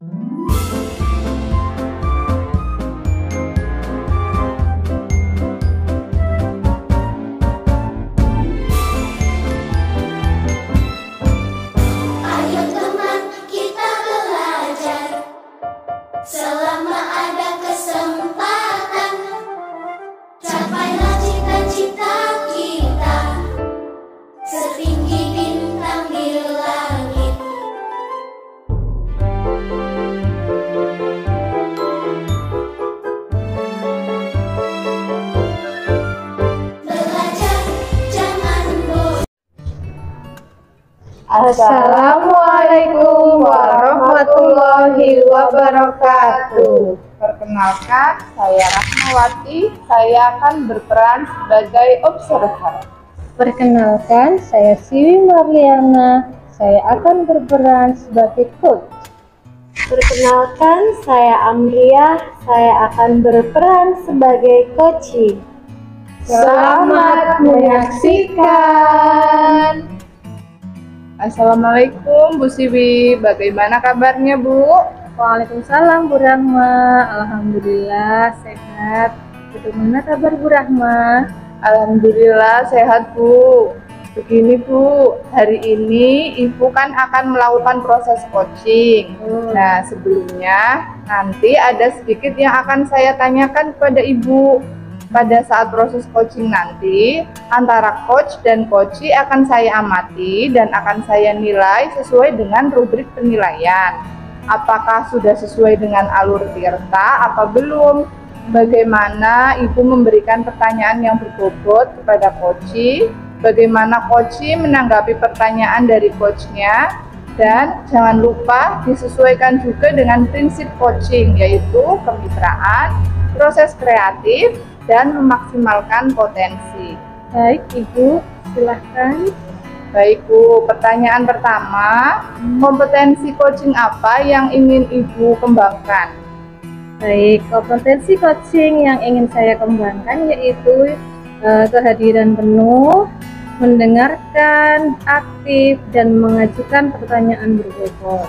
Ayo teman, kita belajar selama ada kesempatan. Capailah cita-cita kita setinggi bintang di langit. Belajar jangan bosan. Assalamualaikum warahmatullahi wabarakatuh. Perkenalkan, saya Rahmawati. Saya akan berperan sebagai observer. Perkenalkan, saya Siwi Marliana. Saya akan berperan sebagai coach. Perkenalkan, saya Amriah. Saya akan berperan sebagai coaching. Selamat menyaksikan. Assalamualaikum Bu Siwi, bagaimana kabarnya Bu? Waalaikumsalam Bu Rahma. Alhamdulillah sehat. Bagaimana kabar Bu Rahma? Alhamdulillah sehat Bu. Begini Bu, hari ini Ibu kan akan melakukan proses coaching. Nah, sebelumnya nanti ada sedikit yang akan saya tanyakan kepada Ibu. Pada saat proses coaching nanti, antara coach dan coachee akan saya amati dan akan saya nilai sesuai dengan rubrik penilaian. Apakah sudah sesuai dengan alur tirta atau belum? Bagaimana Ibu memberikan pertanyaan yang berbobot kepada coachee? Bagaimana coachee menanggapi pertanyaan dari coachnya? Dan jangan lupa disesuaikan juga dengan prinsip coaching, yaitu kemitraan, proses kreatif, dan memaksimalkan potensi. Baik Ibu, silahkan. Baik Bu, pertanyaan pertama, kompetensi coaching apa yang ingin Ibu kembangkan? Baik, kompetensi coaching yang ingin saya kembangkan yaitu kehadiran penuh, mendengarkan, aktif, dan mengajukan pertanyaan berbobot.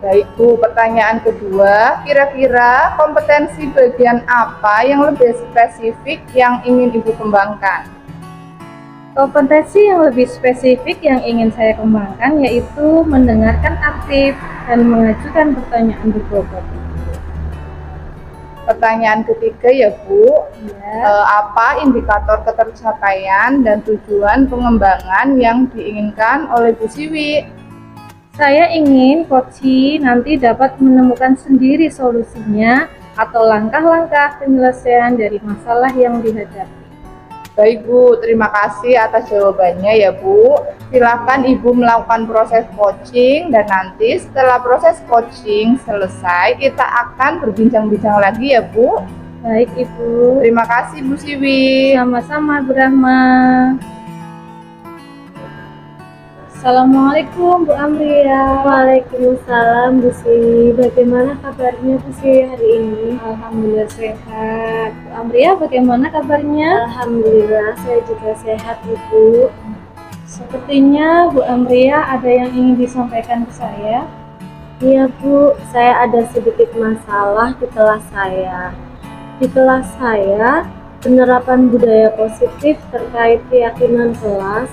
Baik Bu, pertanyaan kedua, kira-kira kompetensi bagian apa yang lebih spesifik yang ingin Ibu kembangkan? Kompetensi yang lebih spesifik yang ingin saya kembangkan yaitu mendengarkan aktif dan mengajukan pertanyaan berbobot. Pertanyaan ketiga ya Bu, apa indikator ketercapaian dan tujuan pengembangan yang diinginkan oleh Bu Siwi? Saya ingin coachee nanti dapat menemukan sendiri solusinya atau langkah-langkah penyelesaian dari masalah yang dihadapi. Baik Bu, terima kasih atas jawabannya ya Bu. Silakan Ibu melakukan proses coaching dan nanti setelah proses coaching selesai kita akan berbincang-bincang lagi ya Bu. Baik Ibu. Terima kasih Bu Siwi. Sama-sama Bu Rahma. Assalamualaikum Bu Amriah. Waalaikumsalam Bu Siwi. Bagaimana kabarnya Bu Siwi hari ini? Alhamdulillah sehat. Bu Amriah bagaimana kabarnya? Alhamdulillah saya juga sehat Ibu. Sepertinya Bu Amriah ada yang ingin disampaikan ke saya. Iya Bu, saya ada sedikit masalah di kelas saya. Di kelas saya, penerapan budaya positif terkait keyakinan kelas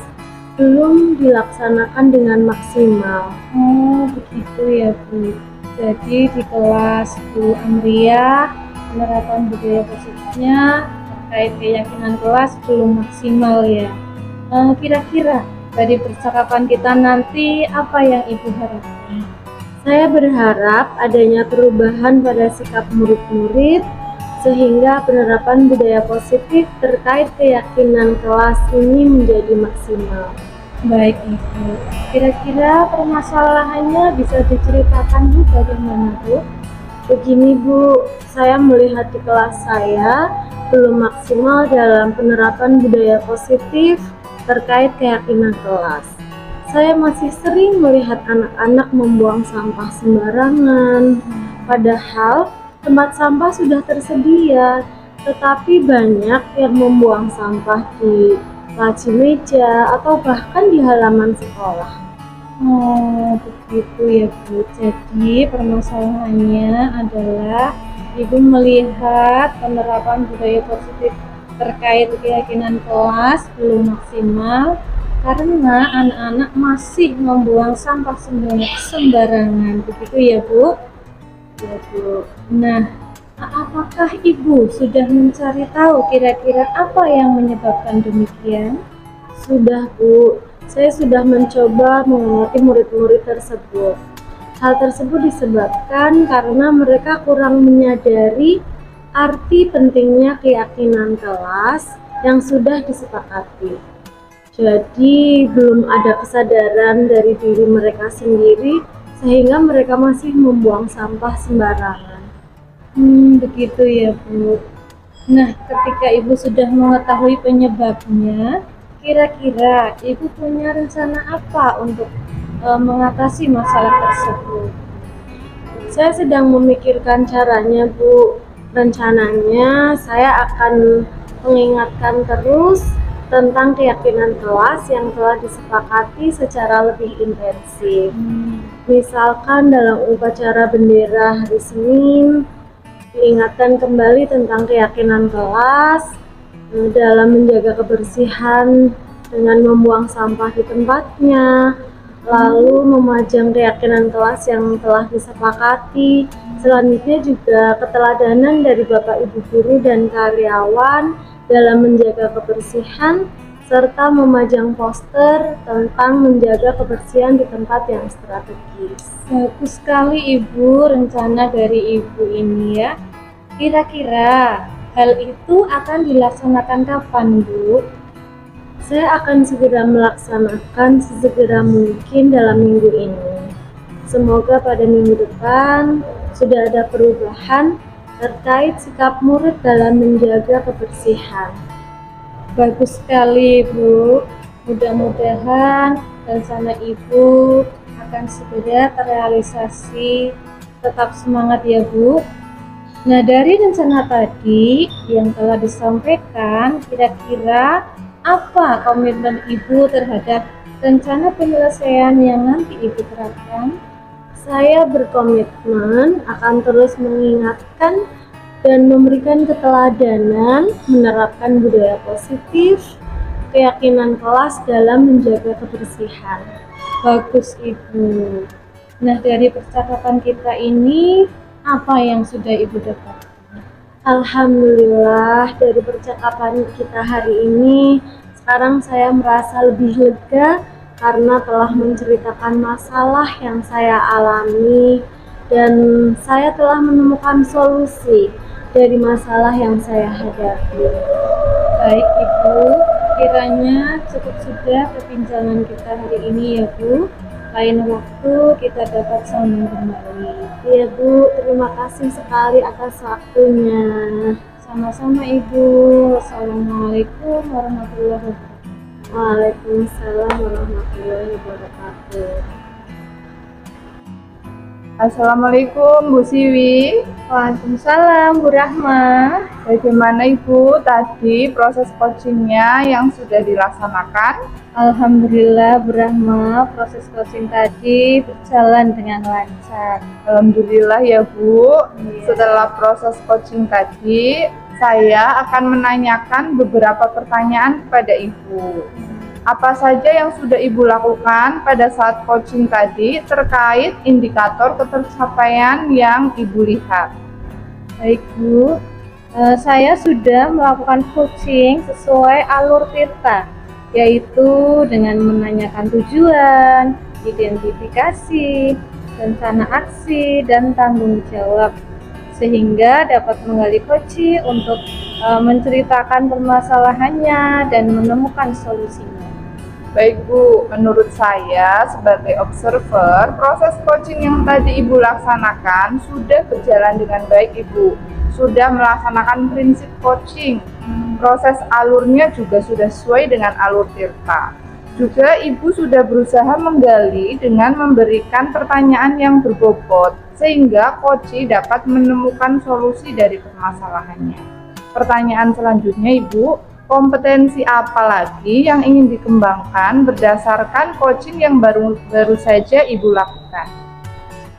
belum dilaksanakan dengan maksimal. Oh begitu ya Bu. Jadi di kelas Bu Amriah penerapan budaya positifnya terkait keyakinan kelas belum maksimal ya. Kira-kira dari percakapan kita nanti apa yang Ibu harapkan? Saya berharap adanya perubahan pada sikap murid-murid sehingga penerapan budaya positif terkait keyakinan kelas ini menjadi maksimal. Baik Ibu, kira-kira permasalahannya bisa diceritakan Bu bagaimana Bu? Begini Bu, saya melihat di kelas saya belum maksimal dalam penerapan budaya positif terkait keyakinan kelas. Saya masih sering melihat anak-anak membuang sampah sembarangan, padahal tempat sampah sudah tersedia, tetapi banyak yang membuang sampah di laci meja atau bahkan di halaman sekolah. Oh, Begitu ya Bu. Jadi permasalahannya adalah Ibu melihat penerapan budaya positif terkait keyakinan kelas belum maksimal karena anak-anak masih membuang sampah sembarangan. Begitu ya Bu? Ya Bu. Nah, apakah Ibu sudah mencari tahu kira-kira apa yang menyebabkan demikian? Sudah Bu, saya sudah mencoba mengamati murid-murid tersebut. Hal tersebut disebabkan karena mereka kurang menyadari arti pentingnya keyakinan kelas yang sudah disepakati. Jadi belum ada kesadaran dari diri mereka sendiri sehingga mereka masih membuang sampah sembarangan. Begitu ya Bu. Nah, ketika Ibu sudah mengetahui penyebabnya, kira-kira Ibu punya rencana apa untuk mengatasi masalah tersebut? Saya sedang memikirkan caranya Bu. Rencananya saya akan mengingatkan terus tentang keyakinan kelas yang telah disepakati secara lebih intensif. Misalkan dalam upacara bendera hari Senin, diingatkan kembali tentang keyakinan kelas dalam menjaga kebersihan dengan membuang sampah di tempatnya, lalu memajang keyakinan kelas yang telah disepakati. Selanjutnya juga keteladanan dari Bapak Ibu guru dan karyawan dalam menjaga kebersihan serta memajang poster tentang menjaga kebersihan di tempat yang strategis. Bagus sekali Ibu, rencana dari Ibu ini ya. Kira-kira hal itu akan dilaksanakan kapan Bu? Saya akan segera melaksanakan sesegera mungkin dalam minggu ini. Semoga pada minggu depan sudah ada perubahan terkait sikap murid dalam menjaga kebersihan. Bagus sekali Bu. Mudah-mudahan rencana Ibu akan segera terrealisasi. Tetap semangat ya Bu. Nah, dari rencana tadi yang telah disampaikan, kira-kira apa komitmen Ibu terhadap rencana penyelesaian yang nanti Ibu terapkan? Saya berkomitmen akan terus mengingatkan dan memberikan keteladanan, menerapkan budaya positif, keyakinan kelas dalam menjaga kebersihan. Bagus Ibu. Nah, dari percakapan kita ini, apa yang sudah Ibu dapat? Alhamdulillah, dari percakapan kita hari ini, sekarang saya merasa lebih lega karena telah menceritakan masalah yang saya alami dan saya telah menemukan solusi dari masalah yang saya hadapi. Baik Ibu, kiranya cukup sudah perbincangan kita hari ini ya Bu. Lain waktu kita dapat sambung kembali. Ya Bu, terima kasih sekali atas waktunya. Sama-sama Ibu. Assalamualaikum warahmatullahi wabarakatuh. Waalaikumsalam warahmatullahi wabarakatuh. Assalamualaikum Bu Siwi. Waalaikumsalam Bu Rahma. Bagaimana Ibu tadi proses coachingnya yang sudah dilaksanakan? Alhamdulillah Bu Rahma, proses coaching tadi berjalan dengan lancar. Alhamdulillah ya Bu. Setelah proses coaching tadi, saya akan menanyakan beberapa pertanyaan kepada Ibu. Apa saja yang sudah Ibu lakukan pada saat coaching tadi terkait indikator ketercapaian yang Ibu lihat? Baik Bu, saya sudah melakukan coaching sesuai alur Tirta, yaitu dengan menanyakan tujuan, identifikasi, rencana aksi, dan tanggung jawab, sehingga dapat menggali coach untuk menceritakan permasalahannya dan menemukan solusinya. Baik Bu, menurut saya sebagai observer, proses coaching yang tadi Ibu laksanakan sudah berjalan dengan baik Ibu. Sudah melaksanakan prinsip coaching. Proses alurnya juga sudah sesuai dengan alur Tirta. Juga Ibu sudah berusaha menggali dengan memberikan pertanyaan yang berbobot, sehingga coach dapat menemukan solusi dari permasalahannya. Pertanyaan selanjutnya Ibu, kompetensi apa lagi yang ingin dikembangkan berdasarkan coaching yang baru saja Ibu lakukan?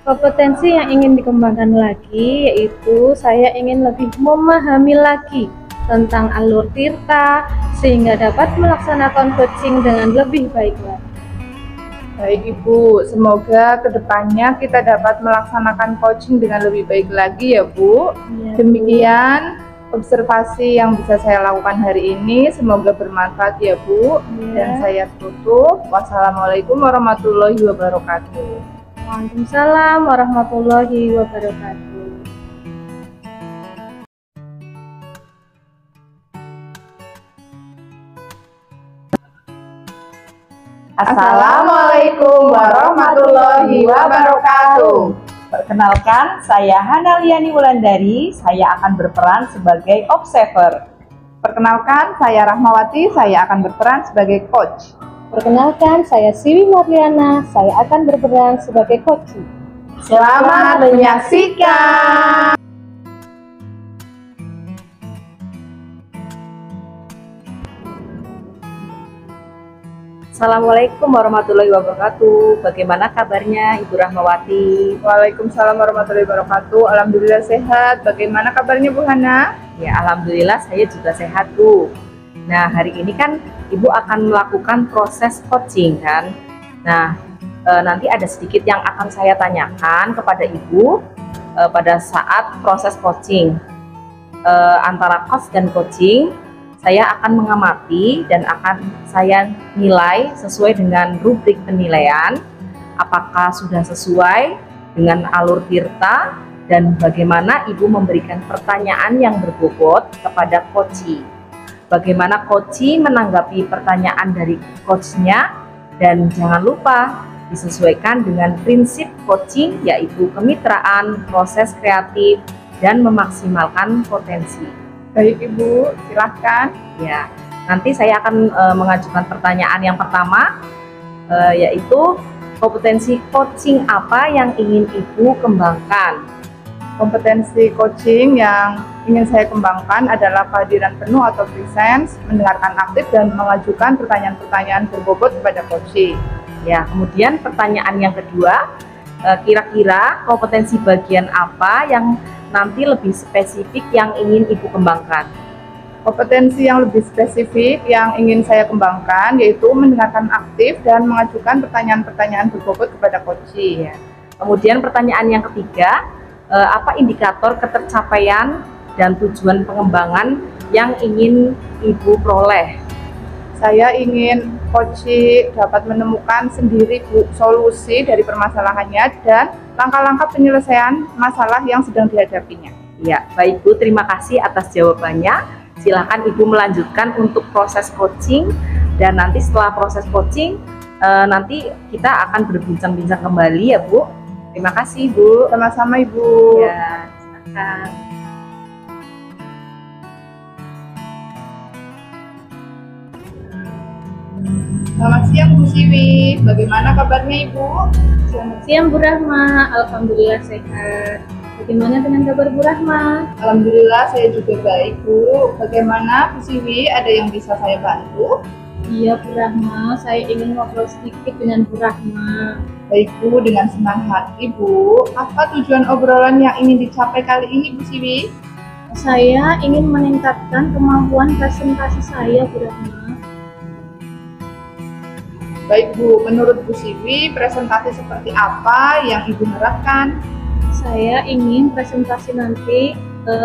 Kompetensi yang ingin dikembangkan lagi yaitu saya ingin lebih memahami lagi tentang alur tirta sehingga dapat melaksanakan coaching dengan lebih baik lagi. Baik Ibu, semoga kedepannya kita dapat melaksanakan coaching dengan lebih baik lagi ya Bu. Ya, Demikian observasi yang bisa saya lakukan hari ini, semoga bermanfaat ya Bu. Dan saya tutup. Wassalamualaikum warahmatullahi wabarakatuh. Waalaikumsalam warahmatullahi wabarakatuh. Assalamualaikum warahmatullahi wabarakatuh. Perkenalkan, saya Hana Liani Wulandari. Saya akan berperan sebagai observer. Perkenalkan, saya Rahmawati. Saya akan berperan sebagai coach. Perkenalkan, saya Siwi Marliana. Saya akan berperan sebagai coach. Selamat menyaksikan. Assalamualaikum warahmatullahi wabarakatuh. Bagaimana kabarnya Ibu Rahmawati? Waalaikumsalam warahmatullahi wabarakatuh. Alhamdulillah sehat. Bagaimana kabarnya Bu Hana? Ya, alhamdulillah saya juga sehat, Bu. Nah, hari ini kan Ibu akan melakukan proses coaching kan. Nah, nanti ada sedikit yang akan saya tanyakan kepada Ibu pada saat proses coaching. Antara coach dan coaching, saya akan mengamati dan akan saya nilai sesuai dengan rubrik penilaian. Apakah sudah sesuai dengan alur tirta dan bagaimana Ibu memberikan pertanyaan yang berbobot kepada coachee. Bagaimana coachee menanggapi pertanyaan dari coachnya, dan jangan lupa disesuaikan dengan prinsip coaching yaitu kemitraan, proses kreatif, dan memaksimalkan potensi. Baik Ibu, silahkan. Ya, nanti saya akan mengajukan pertanyaan yang pertama, yaitu kompetensi coaching apa yang ingin Ibu kembangkan? Kompetensi coaching yang ingin saya kembangkan adalah kehadiran penuh atau presence, mendengarkan aktif dan mengajukan pertanyaan-pertanyaan berbobot kepada coaching. Ya, kemudian pertanyaan yang kedua, kira-kira kompetensi bagian apa yang nanti lebih spesifik yang ingin Ibu kembangkan? Kompetensi yang lebih spesifik yang ingin saya kembangkan yaitu mendengarkan aktif dan mengajukan pertanyaan-pertanyaan berbobot kepada coaching. Ya. Kemudian pertanyaan yang ketiga, apa indikator ketercapaian dan tujuan pengembangan yang ingin Ibu peroleh? Saya ingin coaching dapat menemukan sendiri solusi dari permasalahannya dan langkah-langkah penyelesaian masalah yang sedang dihadapinya. Ya, baik Bu, terima kasih atas jawabannya. Silakan Ibu melanjutkan untuk proses coaching, dan nanti setelah proses coaching nanti kita akan berbincang-bincang kembali ya Bu. Terima kasih Bu. Sama-sama Ibu. Ya, silakan. Selamat siang Bu Siwi, bagaimana kabarnya Ibu? Selamat siang Bu Rahma, alhamdulillah sehat. Bagaimana dengan kabar Bu Rahma? Alhamdulillah saya juga baik Bu. Bagaimana Bu Siwi, ada yang bisa saya bantu? Iya Bu Rahma, saya ingin ngobrol sedikit dengan Bu Rahma. Baik Bu, dengan senang hati Bu. Apa tujuan obrolan yang ingin dicapai kali ini Bu Siwi? Saya ingin meningkatkan kemampuan presentasi saya Bu Rahma. Baik Bu, menurut Bu Siwi, presentasi seperti apa yang Ibu harapkan? Saya ingin presentasi nanti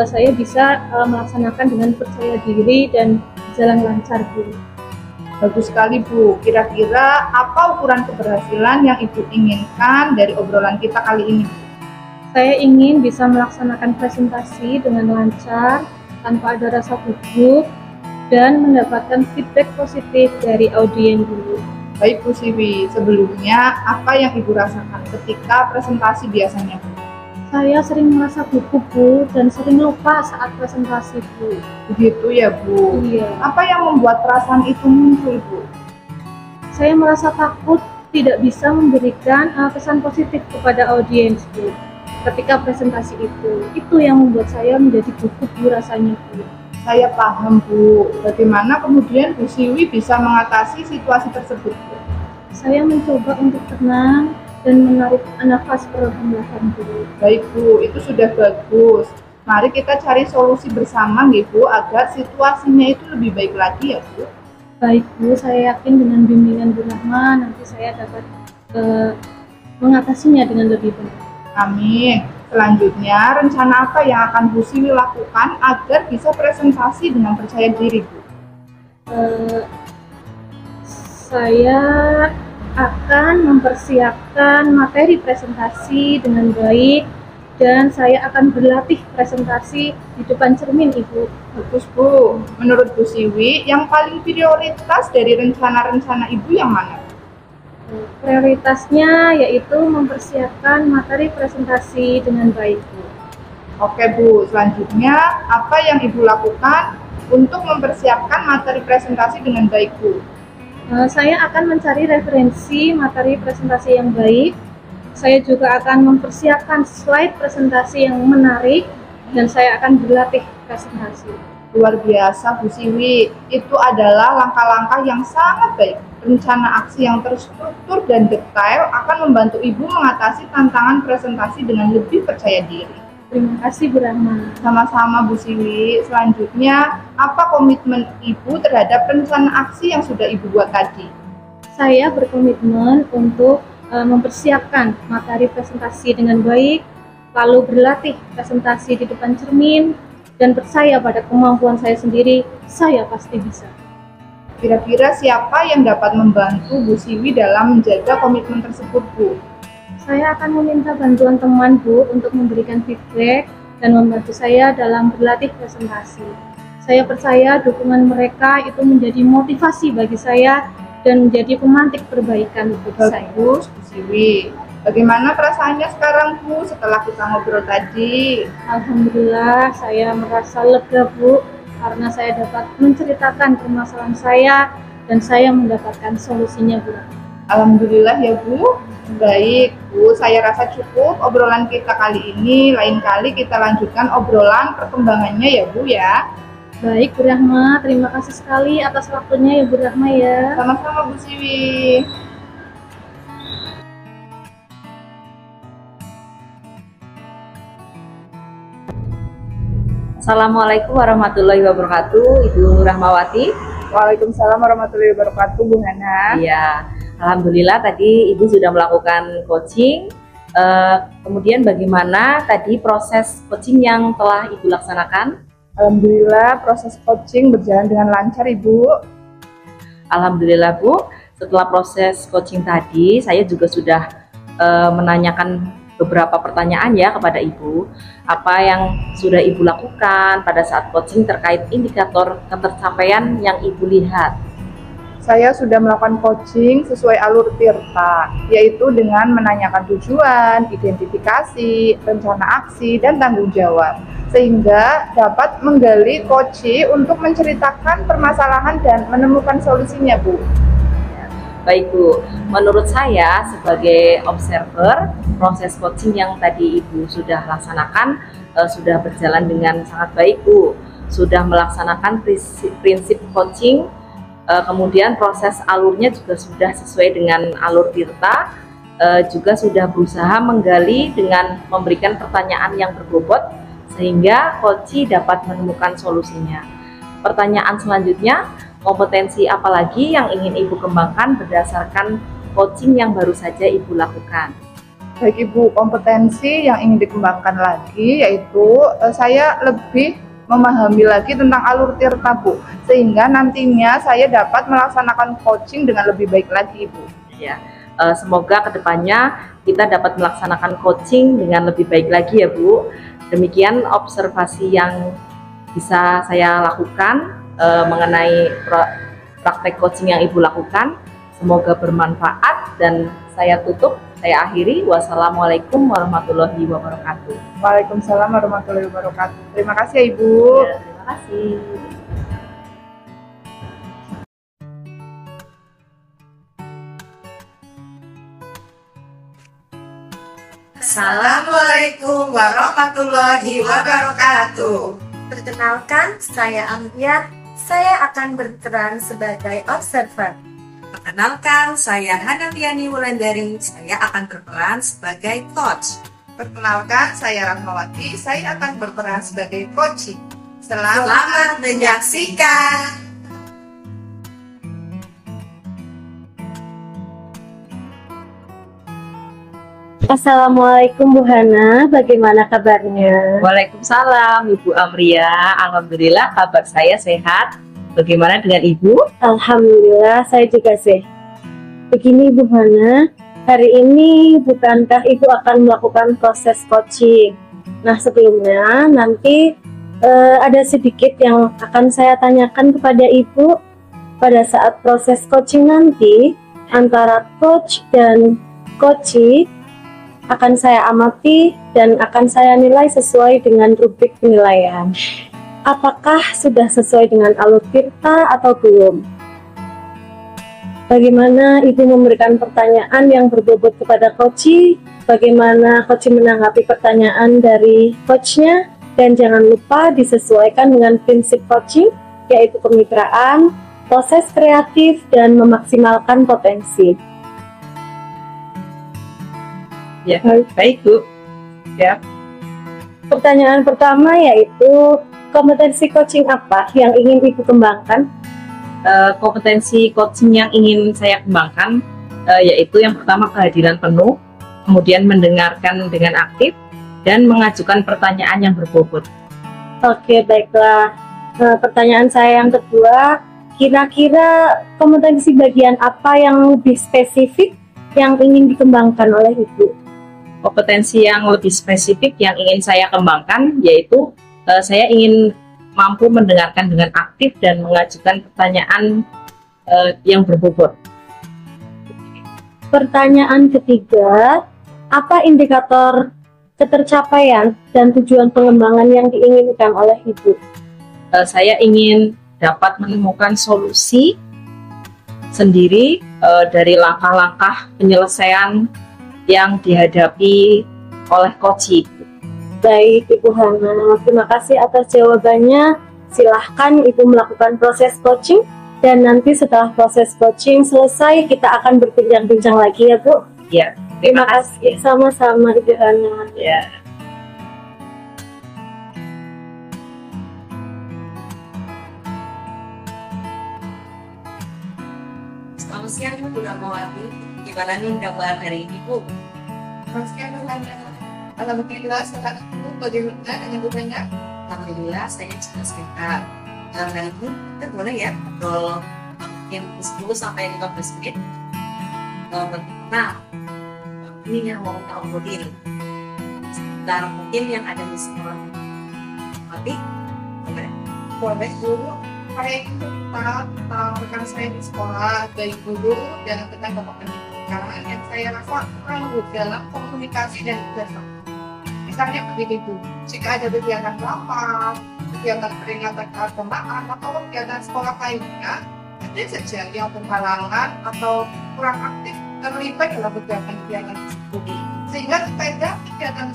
saya bisa melaksanakan dengan percaya diri dan jalan lancar Bu. Bagus sekali Bu, kira-kira apa ukuran keberhasilan yang Ibu inginkan dari obrolan kita kali ini? Saya ingin bisa melaksanakan presentasi dengan lancar, tanpa ada rasa gugup, dan mendapatkan feedback positif dari audiens dulu. Baik Bu Siwi, sebelumnya apa yang Ibu rasakan ketika presentasi biasanya Bu? Saya sering merasa gugup Bu, dan sering lupa saat presentasi Bu. Begitu ya Bu? Iya. Apa yang membuat perasaan itu muncul Bu? Saya merasa takut tidak bisa memberikan kesan positif kepada audiens Bu. Ketika presentasi itu yang membuat saya menjadi gugup Bu rasanya Bu. Saya paham, Bu. Bagaimana kemudian Bu Siwi bisa mengatasi situasi tersebut, Bu? Saya mencoba untuk tenang dan menarik nafas perlahan-lahan dulu. Baik, Bu. Itu sudah bagus. Mari kita cari solusi bersama, nggih, Bu, agar situasinya itu lebih baik lagi ya, Bu. Baik Bu, saya yakin dengan bimbingan Bu Rahma nanti saya dapat mengatasinya dengan lebih baik. Amin. Selanjutnya, rencana apa yang akan Bu Siwi lakukan agar bisa presentasi dengan percaya diri, Bu? Saya akan mempersiapkan materi presentasi dengan baik dan saya akan berlatih presentasi di depan cermin, Ibu. Bagus, Bu. Menurut Bu Siwi, yang paling prioritas dari rencana-rencana Ibu yang mana? Prioritasnya yaitu mempersiapkan materi presentasi dengan baik, Bu. Oke, Bu. Selanjutnya, apa yang Ibu lakukan untuk mempersiapkan materi presentasi dengan baik, Bu? Saya akan mencari referensi materi presentasi yang baik. Saya juga akan mempersiapkan slide presentasi yang menarik dan saya akan berlatih presentasi. Luar biasa, Bu Siwi. Itu adalah langkah-langkah yang sangat baik. Rencana aksi yang terstruktur dan detail akan membantu Ibu mengatasi tantangan presentasi dengan lebih percaya diri. Terima kasih Bu Rahma. Sama-sama, Bu Siwi. Selanjutnya, apa komitmen Ibu terhadap rencana aksi yang sudah Ibu buat tadi? Saya berkomitmen untuk mempersiapkan materi presentasi dengan baik, lalu berlatih presentasi di depan cermin, dan percaya pada kemampuan saya sendiri, saya pasti bisa. Kira-kira siapa yang dapat membantu Bu Siwi dalam menjaga komitmen tersebut, Bu? Saya akan meminta bantuan teman Bu untuk memberikan feedback dan membantu saya dalam berlatih presentasi. Saya percaya dukungan mereka itu menjadi motivasi bagi saya dan menjadi pemantik perbaikan bagi saya. Bagus, Bu Siwi. Bagaimana perasaannya sekarang, Bu, setelah kita ngobrol tadi? Alhamdulillah, saya merasa lega Bu, karena saya dapat menceritakan permasalahan saya dan saya mendapatkan solusinya Bu. Alhamdulillah ya, Bu. Baik, Bu, saya rasa cukup obrolan kita kali ini. Lain kali kita lanjutkan obrolan perkembangannya ya, Bu ya. Baik Bu Rahma, terima kasih sekali atas waktunya ya Bu Rahma ya. Sama-sama, Bu Siwi. Assalamualaikum warahmatullahi wabarakatuh, Ibu Rahmawati. Waalaikumsalam warahmatullahi wabarakatuh, Bu Hana. Iya, alhamdulillah tadi Ibu sudah melakukan coaching. Kemudian bagaimana tadi proses coaching yang telah Ibu laksanakan? Alhamdulillah proses coaching berjalan dengan lancar, Ibu. Alhamdulillah Bu, setelah proses coaching tadi saya juga sudah menanyakan beberapa pertanyaan ya kepada Ibu. Apa yang sudah Ibu lakukan pada saat coaching terkait indikator ketercapaian yang Ibu lihat? Saya sudah melakukan coaching sesuai alur Tirta, yaitu dengan menanyakan tujuan, identifikasi, rencana aksi, dan tanggung jawab, sehingga dapat menggali coach untuk menceritakan permasalahan dan menemukan solusinya, Bu. Baik Bu, menurut saya sebagai observer, proses coaching yang tadi Ibu sudah laksanakan sudah berjalan dengan sangat baik Bu. Sudah melaksanakan prinsip coaching, kemudian proses alurnya juga sudah sesuai dengan alur Tirta, juga sudah berusaha menggali dengan memberikan pertanyaan yang berbobot sehingga coach dapat menemukan solusinya. Pertanyaan selanjutnya, kompetensi apa lagi yang ingin Ibu kembangkan berdasarkan coaching yang baru saja Ibu lakukan? Baik Ibu, kompetensi yang ingin dikembangkan lagi yaitu saya lebih memahami lagi tentang alur Tirta, Bu, sehingga nantinya saya dapat melaksanakan coaching dengan lebih baik lagi, Ibu. Ya, semoga kedepannya kita dapat melaksanakan coaching dengan lebih baik lagi ya Bu. Demikian observasi yang bisa saya lakukan mengenai praktek coaching yang Ibu lakukan. Semoga bermanfaat dan saya tutup, saya akhiri. Wassalamualaikum warahmatullahi wabarakatuh. Waalaikumsalam warahmatullahi wabarakatuh. Terima kasih ya, Ibu. Ya, terima kasih. Assalamualaikum warahmatullahi wabarakatuh. Perkenalkan, saya Amria. Saya akan berperan sebagai observer. Perkenalkan, saya Hanatiani Wulandari. Saya akan berperan sebagai coach. Perkenalkan, saya Rahmawati. Saya akan berperan sebagai coaching. Selamat menyaksikan. Assalamualaikum Bu Hana, bagaimana kabarnya? Waalaikumsalam Ibu Amria. Alhamdulillah kabar saya sehat. Bagaimana dengan Ibu? Alhamdulillah saya juga sehat. Begini Bu Hana, hari ini bukankah Ibu akan melakukan proses coaching? Nah sebelumnya nanti ada sedikit yang akan saya tanyakan kepada Ibu. Pada saat proses coaching nanti antara coach dan coachee akan saya amati dan akan saya nilai sesuai dengan rubrik penilaian. Apakah sudah sesuai dengan alur tirta atau belum? Bagaimana Ibu memberikan pertanyaan yang berbobot kepada coachee? Bagaimana coachee menanggapi pertanyaan dari coachnya? Dan jangan lupa disesuaikan dengan prinsip coaching, yaitu kemitraan, proses kreatif, dan memaksimalkan potensi. Ya, baik Bu. Ya. Pertanyaan pertama yaitu kompetensi coaching apa yang ingin Ibu kembangkan? Kompetensi coaching yang ingin saya kembangkan yaitu yang pertama kehadiran penuh, kemudian mendengarkan dengan aktif, dan mengajukan pertanyaan yang berbobot. Oke, baiklah. Pertanyaan saya yang kedua, kira-kira kompetensi bagian apa yang lebih spesifik yang ingin dikembangkan oleh Ibu? Kompetensi yang lebih spesifik yang ingin saya kembangkan yaitu saya ingin mampu mendengarkan dengan aktif dan mengajukan pertanyaan yang berbobot. Pertanyaan ketiga, apa indikator ketercapaian dan tujuan pengembangan yang diinginkan oleh Ibu? Saya ingin dapat menemukan solusi sendiri dari langkah-langkah penyelesaian yang dihadapi oleh coachee. Baik Ibu Hana, terima kasih atas jawabannya. Silahkan Ibu melakukan proses coaching dan nanti setelah proses coaching selesai kita akan berbincang-bincang lagi ya Bu. Ya, terima kasih. Sama-sama Ibu Hana. Ya. Selamat siang Bu Rahmawati. Gimana nih kabar hari ini Bu? Alhamdulillah sehat Bu. Bagaimana dengan Bu Hana? Alhamdulillah saya juga sehat. Hari ini kita boleh ya ngobrol mungkin 10 sampai 15 menit. Nah, ini yang mau kita obrolin sekitar mungkin yang ada di sekolah. Tapi Boleh dulu. Kayak itu kita rekan saya di sekolah, baik guru dan tenaga pendidikan yang saya rasa kurang dalam komunikasi dan bahasa. Misalnya begini Bu, jika ada kegiatan rapat, kegiatan peringatan keagamaan atau kegiatan sekolah lainnya, ada saja yang berhalangan atau kurang aktif terlibat dalam kegiatan-kegiatan tersebut. Sehingga sepeda kegiatan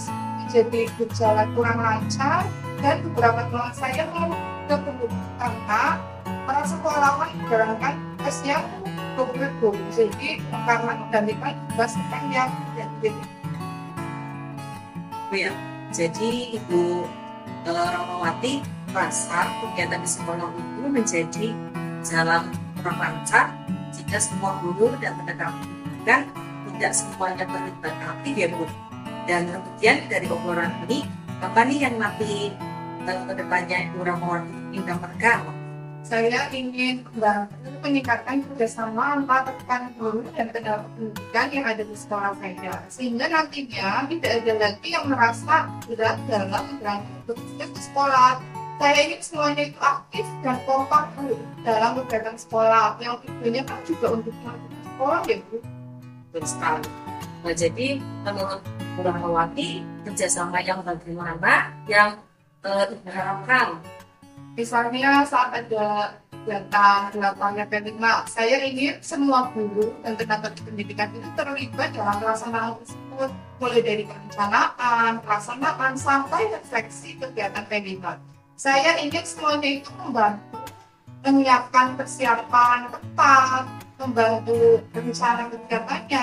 jadi berjalan kurang lancar dan beberapa teman saya karena para sekolahwan menjalankan tesnya double. Jadi karena menggantikan tugas yang tidak. ya, jadi Ibu Rahmawati merasa kegiatan di sekolah itu menjadi jalan kurang lancar jika semua guru dan tenaga pendidikan tidak semuanya terlibat aktif ya Bu. Dan kemudian dari obrolan ini apa nih yang nanti ke depannya Ibu Rahmawati ingin menekan? Saya ingin meningkatkan kerjasama antara rekan guru dan tenaga pendidikan yang ada di sekolah saya, sehingga nantinya tidak ada lagi yang merasa berat dalam beraktivitas di sekolah. Saya ingin semuanya itu aktif dan kompak dalam kegiatan sekolah, yang tujuannya kan juga untuk sekolah ya Bu. Betul sekali. Nah, jadi menurut Bu Rahmawati kerjasama yang bagaimana yang diharapkan? Misalnya saat ada kegiatan pendidikan, saya ingin semua guru dan tenaga pendidikan itu terlibat dalam pelaksanaan tersebut, mulai dari perencanaan, pelaksanaan sampai refleksi kegiatan pendidikan. Saya ingin semuanya itu membantu menyiapkan persiapan ketat, membantu rencana kegiatannya,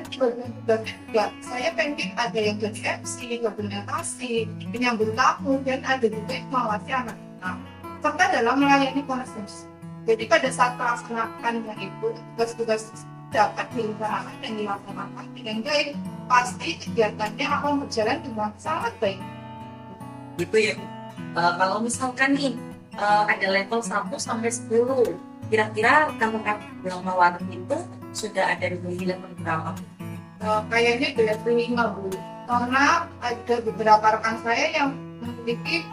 kemudian bagian juga saya pengen ada yang jadi MC, dokumentasi, penyambut tamu, dan ada juga yang mengawasi anak-anak serta dalam melayani proses. Jadi pada saat melaksanakannya itu tugas-tugas dapat dilaksanakan dan dilaksanakan dengan baik, pasti kegiatannya akan berjalan dengan sangat baik. Gitu ya. Kalau misalkan nih ada level 1 sampai 10, kira-kira rekan-rekan Rahmawati itu sudah ada di level berapa? Kayaknya di level 5 Bu, karena ada beberapa rekan saya yang memiliki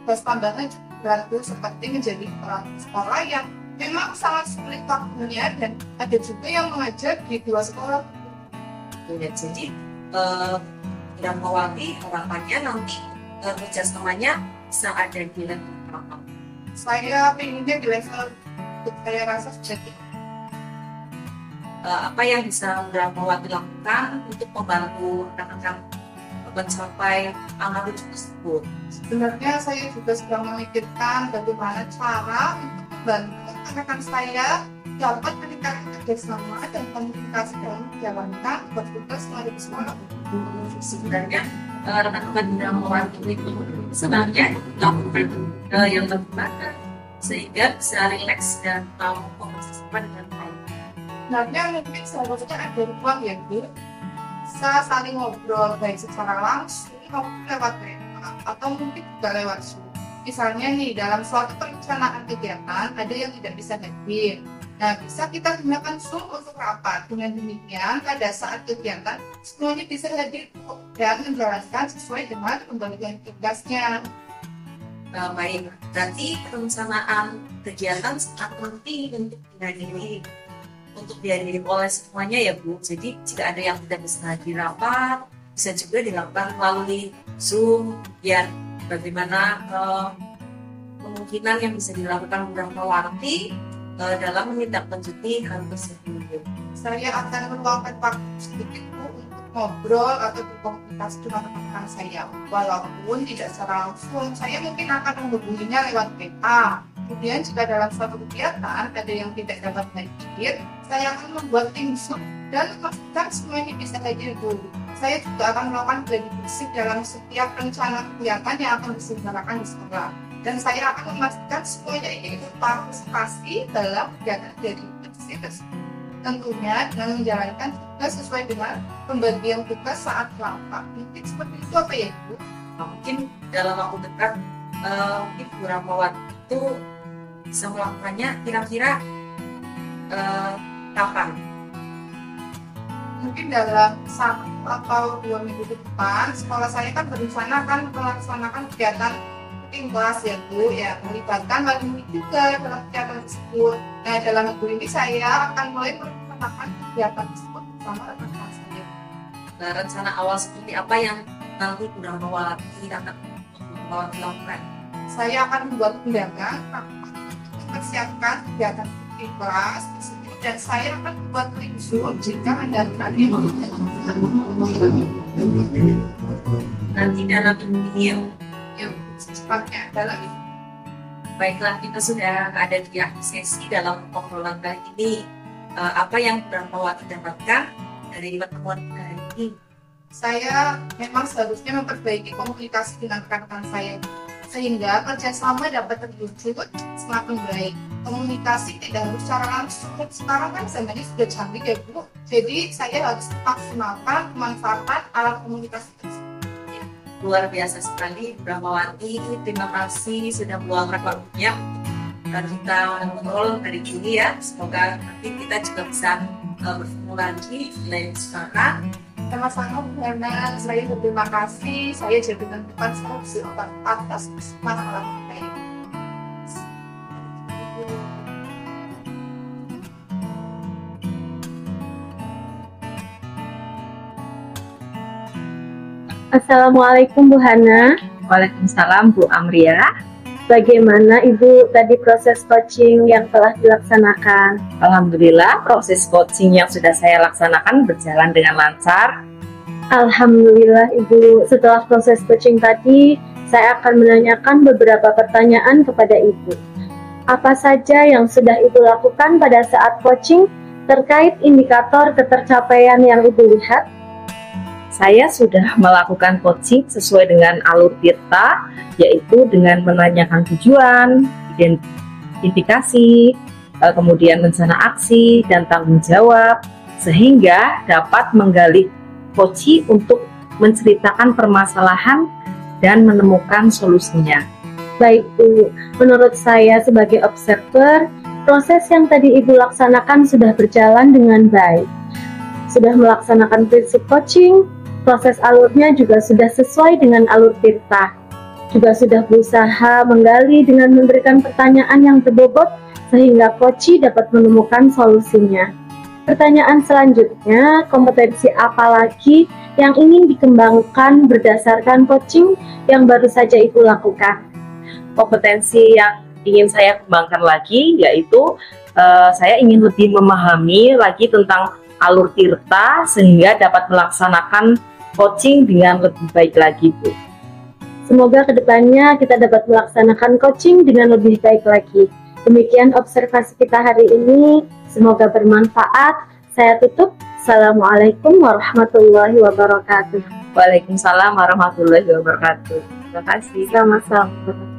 tugas tambahan juga seperti menjadi orang sekolah yang memang sangat sulit waktunya, dan ada juga yang mengajar di 2 sekolah. Ya, jadi Rahmawati harapannya nanti kerjasamanya bisa ada di level berapa? Saya pinginnya di level, saya rasa jadi apa yang bisa Rahmawati lakukan untuk membantu rekan-rekan mencapai amanat tersebut? sebenarnya saya juga sedang memikirkan bagaimana cara untuk membantu rekan saya dapat meningkatkan kerjasama dan komunikasi dalam menjalankan tugas melalui sekolah. Sebenarnya rekan-rekan Rahmawati itu sebenarnya melakukan yang bagaimana sehingga bisa rileks dan tahu komunikasi dengan baik. Sebenarnya mungkin seharusnya ada ruang ya Bu, bisa saling ngobrol baik secara langsung maupun lewat WA atau mungkin juga lewat Zoom. Misalnya nih dalam suatu perencanaan kegiatan ada yang tidak bisa hadir. Nah, bisa kita gunakan Zoom untuk rapat. Dengan demikian, pada saat kegiatan, semuanya bisa hadir dan menjalankan sesuai dengan pembagian tugasnya. Baik, berarti perencanaan kegiatan sangat penting untuk dihadiri oleh semuanya ya Bu. Jadi jika ada yang tidak bisa hadir rapat, bisa juga dilakukan melalui Zoom, biar bagaimana kemungkinan yang bisa dilakukan Rahmawati dalam menindaklanjuti hal tersebut. Saya akan meluangkan waktu sedikit Bu untuk ngobrol atau berkomunikasi dengan rekan saya. Walaupun tidak secara langsung, saya mungkin akan menghubunginya lewat WA. Kemudian jika dalam suatu kegiatan ada yang tidak dapat hadir, saya akan membuat tim Zoom dan memastikan semuanya bisa hadir dulu. Saya juga akan melakukan gladi bersih dalam setiap rencana kegiatan yang akan diselenggarakan di sekolah. Dan saya akan memastikan semuanya ini berpartisipasi dalam kegiatan dari bersih tersebut. Tentunya dengan menjalankan tugas sesuai dengan pembagian tugas saat rapat. Mungkin seperti itu apa ya Bu? Mungkin dalam waktu dekat Ibu Rahmawati itu bisa melakukannya kira-kira kapan? Mungkin dalam 1 atau 2 minggu ke depan, sekolah saya kan berencana akan melaksanakan kegiatan cooking class ya Bu, ya melibatkan wali murid juga dalam kegiatan tersebut. Nah, dalam minggu ini saya akan mulai merencanakan kegiatan tersebut bersama rekan-rekan saya. Nah, rencana awal seperti apa yang nanti Bu Rahmawati akan lakukan? Saya akan membuat undangan, mempersiapkan kegiatan cooking class tersebut, dan saya akan membuat link Zoom jika ada yang Nanti dalam ini yang secepatnya adalah ini. baiklah, kita sudah ada di akhir sesi dalam obrolan kali ini. Apa yang Bu Rahmawati dapatkan dari pertemuan hari ini? Saya memang seharusnya memperbaiki komunikasi dengan rekan-rekan saya sehingga kerjasama dapat terwujud semakin baik. Komunikasi tidak harus secara langsung. Sekarang kan zamannya sudah canggih ya Bu. Jadi saya harus maksimalkan pemanfaatan alat komunikasi tersebut. Luar biasa sekali Bu Rahmawati. Terima kasih sudah meluangkan waktunya dan kita ngobrol dari ini ya. Semoga nanti kita juga bisa bertemu lagi di lain kesempatan. Sama-sama Bu Hana, saya berterima kasih. Saya jadi menentukan solusi obat atas masalah saya. Assalamualaikum Bu Hana. Waalaikumsalam Bu Amria. Bagaimana Ibu tadi proses coaching yang telah dilaksanakan? Alhamdulillah proses coaching yang sudah saya laksanakan berjalan dengan lancar. Alhamdulillah Ibu, setelah proses coaching tadi, saya akan menanyakan beberapa pertanyaan kepada Ibu. Apa saja yang sudah Ibu lakukan pada saat coaching terkait indikator ketercapaian yang Ibu lihat? Saya sudah melakukan coaching sesuai dengan alur Tirta, yaitu dengan menanyakan tujuan, indikasi, kemudian rencana aksi, dan tanggung jawab, sehingga dapat menggali coach untuk menceritakan permasalahan dan menemukan solusinya. Baik Bu, menurut saya sebagai observer, proses yang tadi Ibu laksanakan sudah berjalan dengan baik. Sudah melaksanakan prinsip coaching, proses alurnya juga sudah sesuai dengan alur Tirta. Juga sudah berusaha menggali dengan memberikan pertanyaan yang berbobot sehingga coach dapat menemukan solusinya. Pertanyaan selanjutnya, kompetensi apa lagi yang ingin dikembangkan berdasarkan coaching yang baru saja Ibu lakukan? Kompetensi yang ingin saya kembangkan lagi yaitu saya ingin lebih memahami lagi tentang alur Tirta sehingga dapat melaksanakan coaching dengan lebih baik lagi, Bu. Semoga kedepannya kita dapat melaksanakan coaching dengan lebih baik lagi. Demikian observasi kita hari ini, semoga bermanfaat. Saya tutup. Assalamualaikum warahmatullahi wabarakatuh. Waalaikumsalam warahmatullahi wabarakatuh. Terima kasih. Sama-sama.